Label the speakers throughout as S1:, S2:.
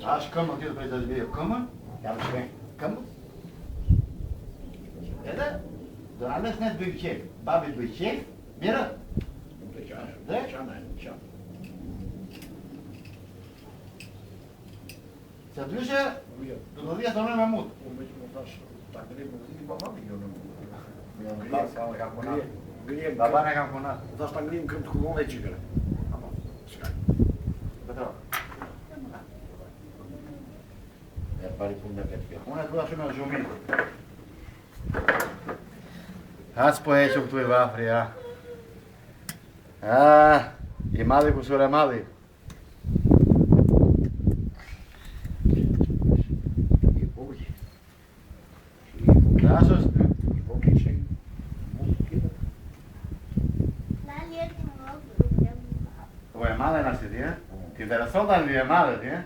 S1: Është këmbë tjetër për të video. Këmbë? Jam shkën. Këmbë? Edhe? Do na lësh ne të bëjmë qef. Babi të bëj qef. Mirë?
S2: Nuk të qash.
S1: Dhe?
S2: Qanë, qanë.
S1: Se ndryshe, do të dhja të në me mut.
S2: Unë me që më thash, ta ngrim nuk zhiti pa mami, jo në mut. Ngrim,
S1: Babane kam punat.
S2: më thash ta ngrim këm të kullon dhe qikëre. Apo, shkaj.
S1: Petro.
S2: E pari punë me vetë kjo.
S1: Unë e të shumë e zhumi. Hac po heqëm këtu i vafri, ja. I madhi kusur e madhi.
S2: I vogli.
S1: Krasë është ty.
S2: I vogli që mund të kjeve.
S1: Po e madhe në ashtë ti, eh? Ti intereson tani e madhe ti, eh?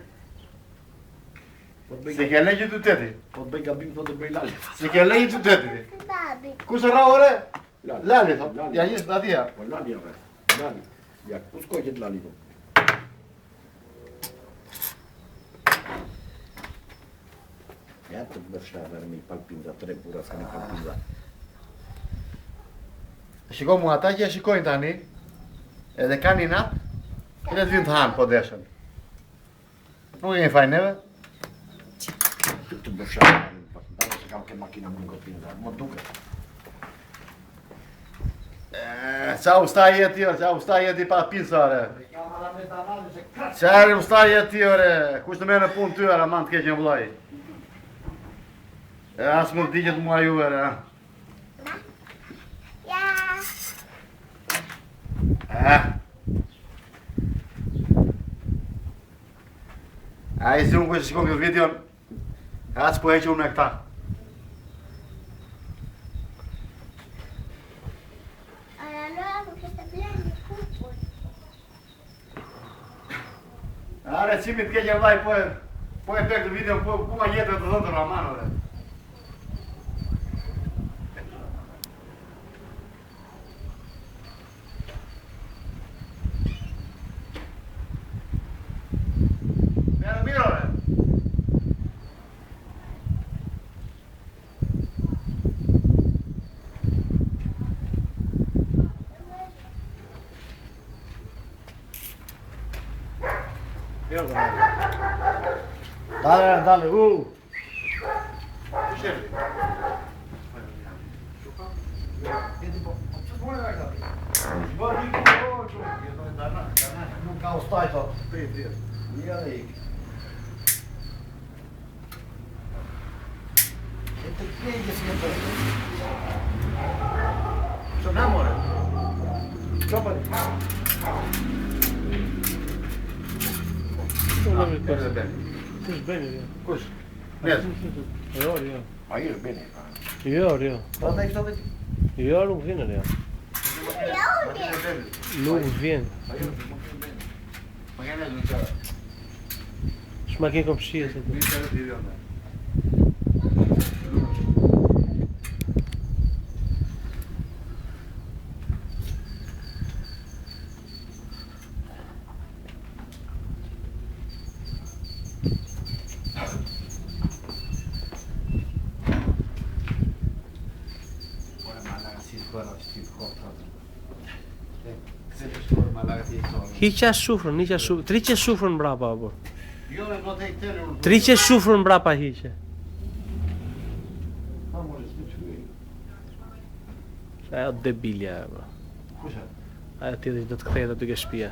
S1: Si ke legjë të teti?
S2: Po të bëj gabim, po të bëj lali.
S1: Si ke legjë të teti ti? Ku se ra ore? Lali, thot. Ja njështë në atia.
S2: Po lali, ave. Lali. Ja, ku s'koj që të lali, po. Ja të bësha dhe me i palpinza, 3 pura s'ka një palpinza.
S1: Shiko mu ata që e shikojnë tani, edhe ka një natë, edhe të vinë të hanë po deshen. Nuk e një fajnë neve.
S2: Të bësha dhe me i palpinza, se kam ke makina më në gopinza, më duke.
S1: Qa ustaj e ti, qa ustaj e ti pa pinsare. Qari ustaj e ti, ore, kush të me në punë ty, ore, man të keqen vllai. As më të digjet mua ju, ore. A i si unë kush shikon këtë videon, as po heqë unë me këta. Are, qimi të keqen vllai, po e pek të videon, po ma jetë të dhënë të Raman, ore. Merë mirë, ore. Dale, Shefi. Jeti po, që të mojë e këta? Bërë ikë, nuk ka ustaj, thot. Një dhe ikë. E të kejtë si në përë. Që në more? Që përë?
S3: Kush bene, jo?
S1: Kush? Nes?
S3: Jo, jo.
S2: A i është bene.
S3: Jo, jo.
S1: Pa të ikë të dhe?
S3: Jo, nuk vjen, jo. Nuk vjen.
S1: Ma kene në qërë.
S3: Shma ke komshia se të.
S1: Vite të video në.
S3: Hiqa shufrën, hiqa shufrën. Triqe shufrën mbrapa, apo.
S1: Jo me do të e këtëri unë.
S3: Triqe shufrën mbrapa hiqe.
S1: Pa mori, s'mi që gëj.
S3: Ajo debilja, apo.
S1: Kusha?
S3: Ajo tjetër që do të kthehet aty ke shtëpia.